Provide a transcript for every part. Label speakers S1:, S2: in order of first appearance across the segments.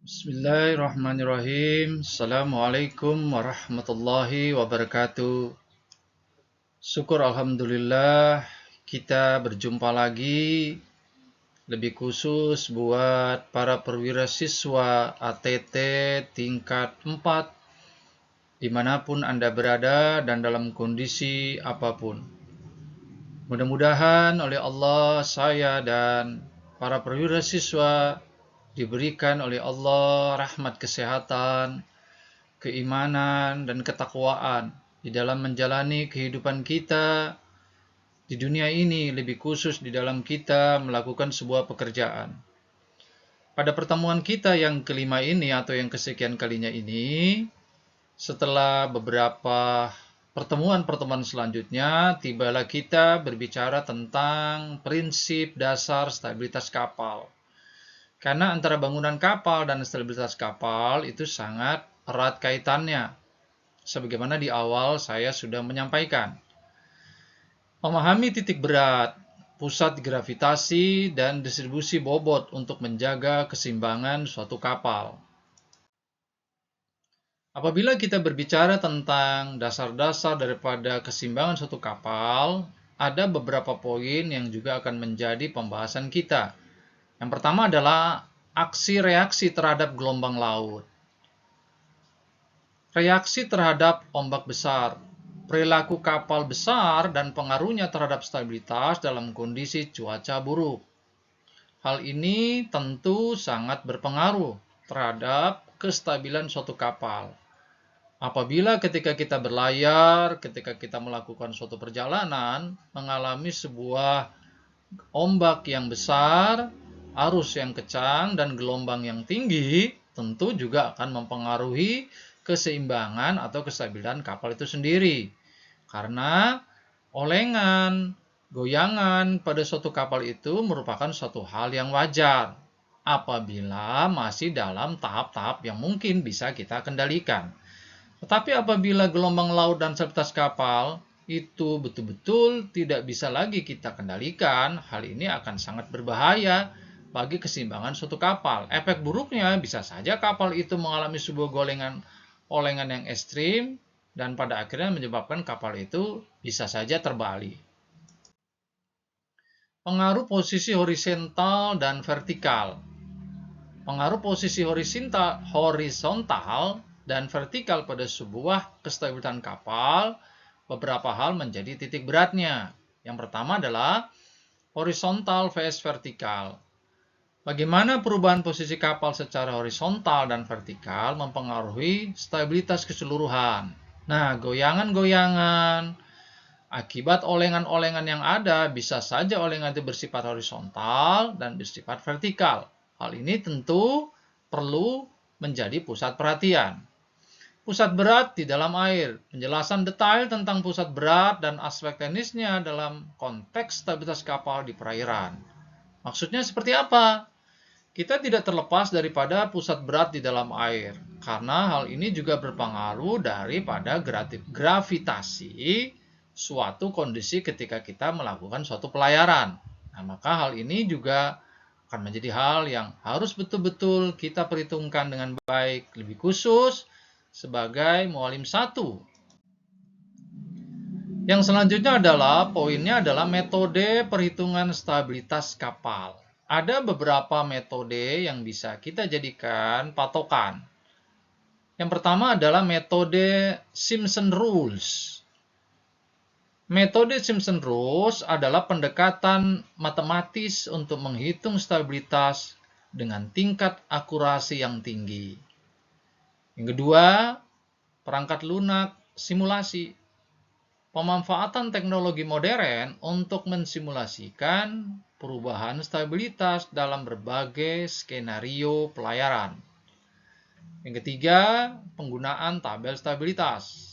S1: Bismillahirrahmanirrahim. Assalamualaikum warahmatullahi wabarakatuh. Syukur Alhamdulillah kita berjumpa lagi, lebih khusus buat para perwira siswa ATT tingkat 4 dimanapun Anda berada dan dalam kondisi apapun. Mudah-mudahan oleh Allah saya dan para perwira siswa diberikan oleh Allah rahmat kesehatan, keimanan, dan ketakwaan di dalam menjalani kehidupan kita di dunia ini, lebih khusus di dalam kita melakukan sebuah pekerjaan. Pada pertemuan kita yang kelima ini atau yang kesekian kalinya ini, setelah beberapa pertemuan-pertemuan selanjutnya, tibalah kita berbicara tentang prinsip dasar stabilitas kapal. Karena antara bangunan kapal dan stabilitas kapal itu sangat erat kaitannya. Sebagaimana di awal saya sudah menyampaikan. Memahami titik berat, pusat gravitasi, dan distribusi bobot untuk menjaga keseimbangan suatu kapal. Apabila kita berbicara tentang dasar-dasar daripada keseimbangan suatu kapal, ada beberapa poin yang juga akan menjadi pembahasan kita. Yang pertama adalah aksi reaksi terhadap gelombang laut. Reaksi terhadap ombak besar, perilaku kapal besar dan pengaruhnya terhadap stabilitas dalam kondisi cuaca buruk. Hal ini tentu sangat berpengaruh terhadap kestabilan suatu kapal. Apabila ketika kita berlayar, ketika kita melakukan suatu perjalanan, mengalami sebuah ombak yang besar, arus yang kencang, dan gelombang yang tinggi, tentu juga akan mempengaruhi keseimbangan atau kestabilan kapal itu sendiri. Karena olengan, goyangan pada suatu kapal itu merupakan suatu hal yang wajar apabila masih dalam tahap-tahap yang mungkin bisa kita kendalikan. Tetapi apabila gelombang laut dan stabilitas kapal itu betul-betul tidak bisa lagi kita kendalikan, hal ini akan sangat berbahaya bagi keseimbangan suatu kapal. Efek buruknya bisa saja kapal itu mengalami sebuah olengan yang ekstrim dan pada akhirnya menyebabkan kapal itu bisa saja terbalik. Pengaruh posisi horizontal dan vertikal. Pengaruh posisi horizontal dan vertikal pada sebuah kestabilitan kapal, beberapa hal menjadi titik beratnya. Yang pertama adalah horizontal vs vertikal. Bagaimana perubahan posisi kapal secara horizontal dan vertikal mempengaruhi stabilitas keseluruhan. Nah, goyangan-goyangan akibat olengan-olengan yang ada bisa saja olengan itu bersifat horizontal dan bersifat vertikal. Hal ini tentu perlu menjadi pusat perhatian. Pusat berat di dalam air. Penjelasan detail tentang pusat berat dan aspek teknisnya dalam konteks stabilitas kapal di perairan. Maksudnya seperti apa? Kita tidak terlepas daripada pusat berat di dalam air, karena hal ini juga berpengaruh daripada gravitasi suatu kondisi ketika kita melakukan suatu pelayaran. Nah, maka hal ini juga akan menjadi hal yang harus betul-betul kita perhitungkan dengan baik, lebih khusus sebagai mualim 1. Yang selanjutnya adalah poinnya adalah metode perhitungan stabilitas kapal. Ada beberapa metode yang bisa kita jadikan patokan. Yang pertama adalah metode Simpson Rules. Metode Simpson Rules adalah pendekatan matematis untuk menghitung stabilitas dengan tingkat akurasi yang tinggi. Yang kedua, perangkat lunak simulasi. Pemanfaatan teknologi modern untuk mensimulasikan perubahan stabilitas dalam berbagai skenario pelayaran. Yang ketiga, penggunaan tabel stabilitas.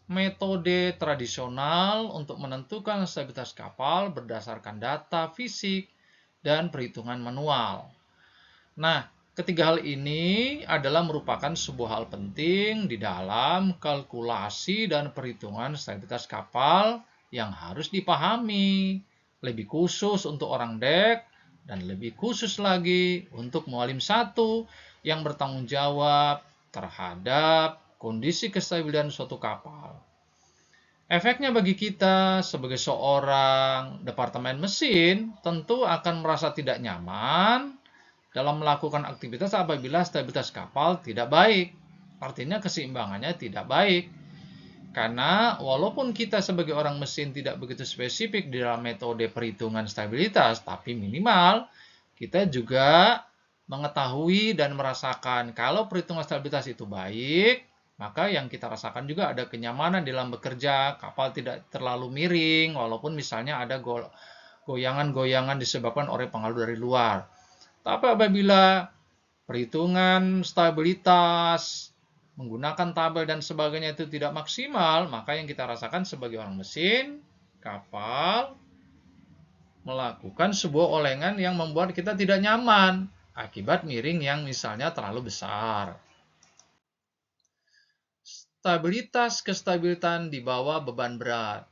S1: Metode tradisional untuk menentukan stabilitas kapal berdasarkan data fisik dan perhitungan manual. Nah, ketiga hal ini adalah merupakan sebuah hal penting di dalam kalkulasi dan perhitungan stabilitas kapal yang harus dipahami, lebih khusus untuk orang dek dan lebih khusus lagi untuk mualim 1 yang bertanggung jawab terhadap kondisi kestabilan suatu kapal. Efeknya bagi kita sebagai seorang departemen mesin tentu akan merasa tidak nyaman dalam melakukan aktivitas apabila stabilitas kapal tidak baik. Artinya keseimbangannya tidak baik. Karena walaupun kita sebagai orang mesin tidak begitu spesifik di dalam metode perhitungan stabilitas, tapi minimal kita juga mengetahui dan merasakan kalau perhitungan stabilitas itu baik, maka yang kita rasakan juga ada kenyamanan dalam bekerja, kapal tidak terlalu miring, walaupun misalnya ada goyangan-goyangan disebabkan oleh pengaruh dari luar. Tapi apabila perhitungan stabilitas, menggunakan tabel dan sebagainya itu tidak maksimal, maka yang kita rasakan sebagai orang mesin, kapal melakukan sebuah olengan yang membuat kita tidak nyaman akibat miring yang misalnya terlalu besar. Stabilitas kestabilitan di bawah beban berat.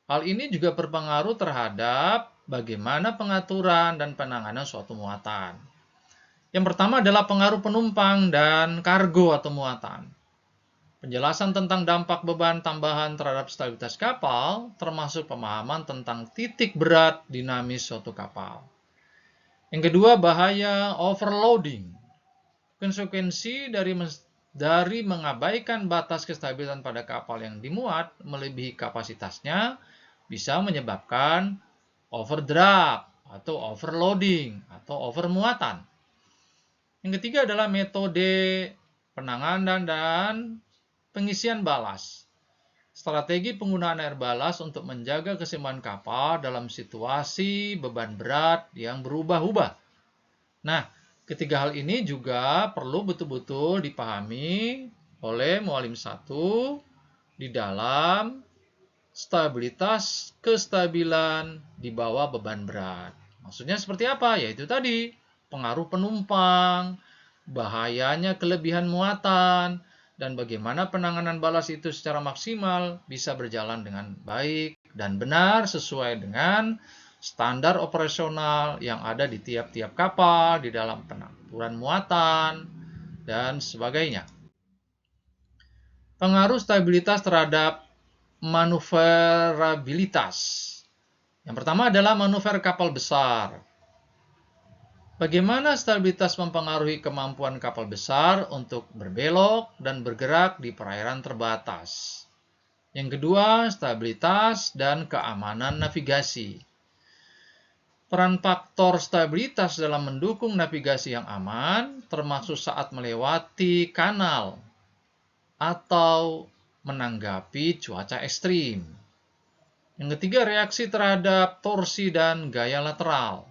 S1: Hal ini juga berpengaruh terhadap bagaimana pengaturan dan penanganan suatu muatan. Yang pertama adalah pengaruh penumpang dan kargo atau muatan. Penjelasan tentang dampak beban tambahan terhadap stabilitas kapal, termasuk pemahaman tentang titik berat dinamis suatu kapal. Yang kedua, bahaya overloading. Konsekuensi dari mengabaikan batas kestabilan pada kapal yang dimuat melebihi kapasitasnya bisa menyebabkan overdraft atau overloading atau overmuatan. Yang ketiga adalah metode penanganan dan pengisian balas. Strategi penggunaan air balas untuk menjaga keseimbangan kapal dalam situasi beban berat yang berubah-ubah. Nah, ketiga hal ini juga perlu betul-betul dipahami oleh mualim 1 di dalam stabilitas kestabilan di bawah beban berat. Maksudnya seperti apa? Yaitu tadi, pengaruh penumpang, bahayanya kelebihan muatan, dan bagaimana penanganan balas itu secara maksimal bisa berjalan dengan baik dan benar sesuai dengan standar operasional yang ada di tiap-tiap kapal, di dalam pengaturan muatan, dan sebagainya. Pengaruh stabilitas terhadap manuverabilitas. Yang pertama adalah manuver kapal besar. Bagaimana stabilitas mempengaruhi kemampuan kapal besar untuk berbelok dan bergerak di perairan terbatas. Yang kedua, stabilitas dan keamanan navigasi. Peran faktor stabilitas dalam mendukung navigasi yang aman, termasuk saat melewati kanal atau menanggapi cuaca ekstrim. Yang ketiga, reaksi terhadap torsi dan gaya lateral.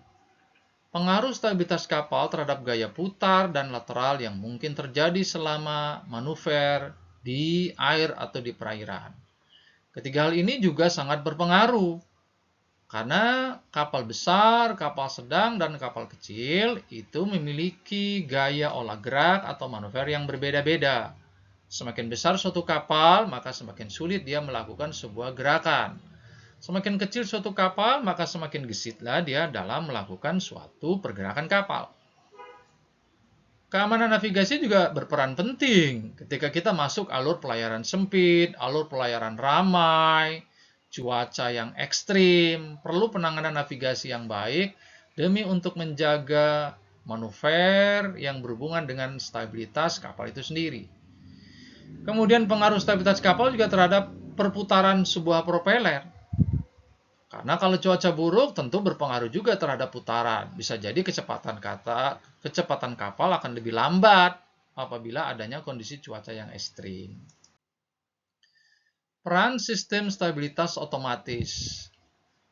S1: Pengaruh stabilitas kapal terhadap gaya putar dan lateral yang mungkin terjadi selama manuver di air atau di perairan. Ketiga hal ini juga sangat berpengaruh. Karena kapal besar, kapal sedang, dan kapal kecil itu memiliki gaya olah gerak atau manuver yang berbeda-beda. Semakin besar suatu kapal, maka semakin sulit dia melakukan sebuah gerakan. Semakin kecil suatu kapal, maka semakin gesitlah dia dalam melakukan suatu pergerakan kapal. Keamanan navigasi juga berperan penting ketika kita masuk alur pelayaran sempit, alur pelayaran ramai, cuaca yang ekstrim, perlu penanganan navigasi yang baik demi untuk menjaga manuver yang berhubungan dengan stabilitas kapal itu sendiri. Kemudian pengaruh stabilitas kapal juga terhadap perputaran sebuah propeller. Karena kalau cuaca buruk tentu berpengaruh juga terhadap putaran. Bisa jadi kecepatan kapal akan lebih lambat apabila adanya kondisi cuaca yang ekstrim. Peran sistem stabilitas otomatis.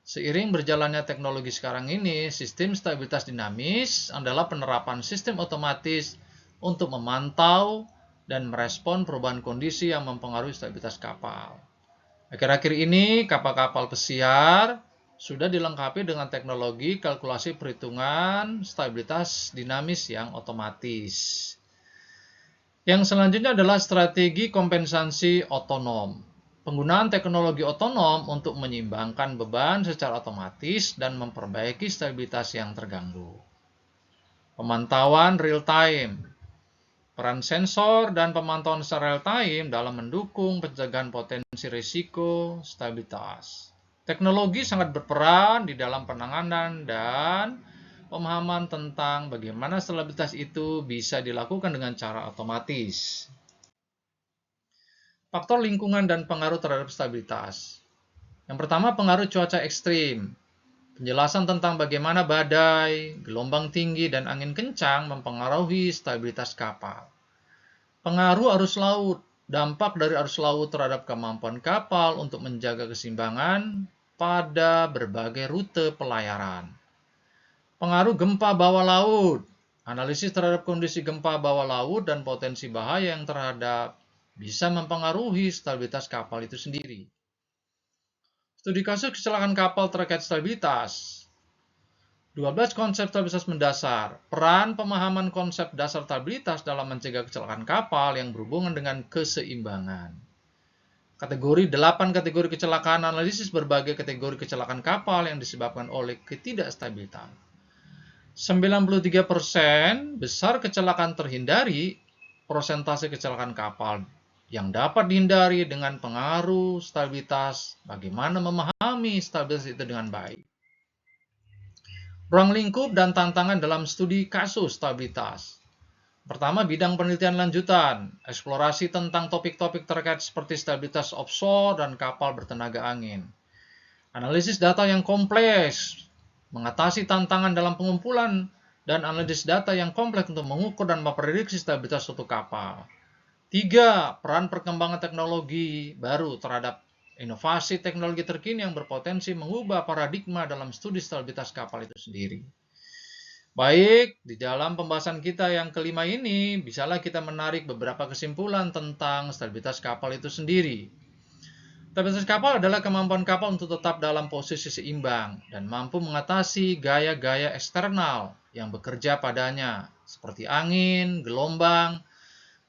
S1: Seiring berjalannya teknologi sekarang ini, sistem stabilitas dinamis adalah penerapan sistem otomatis untuk memantau dan merespon perubahan kondisi yang mempengaruhi stabilitas kapal. Akhir-akhir ini, kapal-kapal pesiar sudah dilengkapi dengan teknologi kalkulasi perhitungan stabilitas dinamis yang otomatis. Yang selanjutnya adalah strategi kompensasi otonom. Penggunaan teknologi otonom untuk menyeimbangkan beban secara otomatis dan memperbaiki stabilitas yang terganggu. Pemantauan real time. Peran sensor dan pemantauan secara real time dalam mendukung pencegahan potensi risiko stabilitas. Teknologi sangat berperan di dalam penanganan dan pemahaman tentang bagaimana stabilitas itu bisa dilakukan dengan cara otomatis. Faktor lingkungan dan pengaruh terhadap stabilitas. Yang pertama, pengaruh cuaca ekstrim. Penjelasan tentang bagaimana badai, gelombang tinggi, dan angin kencang mempengaruhi stabilitas kapal. Pengaruh arus laut. Dampak dari arus laut terhadap kemampuan kapal untuk menjaga keseimbangan pada berbagai rute pelayaran. Pengaruh gempa bawah laut. Analisis terhadap kondisi gempa bawah laut dan potensi bahaya yang terhadap bisa mempengaruhi stabilitas kapal itu sendiri. Studi kasus kecelakaan kapal terkait stabilitas. 12 konsep stabilitas mendasar. Peran pemahaman konsep dasar stabilitas dalam mencegah kecelakaan kapal yang berhubungan dengan keseimbangan. Kategori 8 kategori kecelakaan, analisis berbagai kategori kecelakaan kapal yang disebabkan oleh ketidakstabilitas. 93% besar kecelakaan terhindari, persentase kecelakaan kapal yang dapat dihindari dengan pengaruh stabilitas, bagaimana memahami stabilitas itu dengan baik. Ruang lingkup dan tantangan dalam studi kasus stabilitas. Pertama, bidang penelitian lanjutan, eksplorasi tentang topik-topik terkait seperti stabilitas offshore dan kapal bertenaga angin. Analisis data yang kompleks, mengatasi tantangan dalam pengumpulan dan analisis data yang kompleks untuk mengukur dan memprediksi stabilitas suatu kapal. 3. Peran perkembangan teknologi baru terhadap inovasi teknologi terkini yang berpotensi mengubah paradigma dalam studi stabilitas kapal itu sendiri. Baik, di dalam pembahasan kita yang kelima ini, bisalah kita menarik beberapa kesimpulan tentang stabilitas kapal itu sendiri. Stabilitas kapal adalah kemampuan kapal untuk tetap dalam posisi seimbang dan mampu mengatasi gaya-gaya eksternal yang bekerja padanya, seperti angin, gelombang,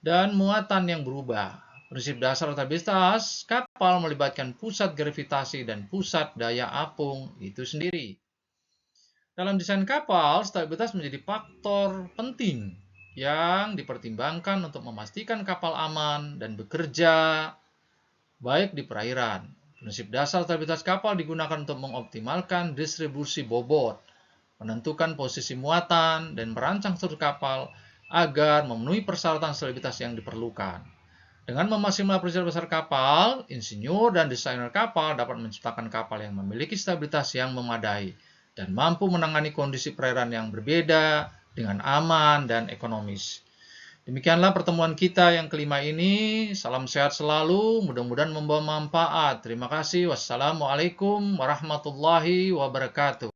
S1: dan muatan yang berubah. Prinsip dasar stabilitas kapal melibatkan pusat gravitasi dan pusat daya apung itu sendiri. Dalam desain kapal, stabilitas menjadi faktor penting yang dipertimbangkan untuk memastikan kapal aman dan bekerja baik di perairan. Prinsip dasar stabilitas kapal digunakan untuk mengoptimalkan distribusi bobot, menentukan posisi muatan, dan merancang struktur kapal agar memenuhi persyaratan stabilitas yang diperlukan. Dengan memaksimalkan prinsip dasar kapal, insinyur dan desainer kapal dapat menciptakan kapal yang memiliki stabilitas yang memadai dan mampu menangani kondisi perairan yang berbeda dengan aman dan ekonomis. Demikianlah pertemuan kita yang kelima ini. Salam sehat selalu, mudah-mudahan membawa manfaat. Terima kasih. Wassalamualaikum warahmatullahi wabarakatuh.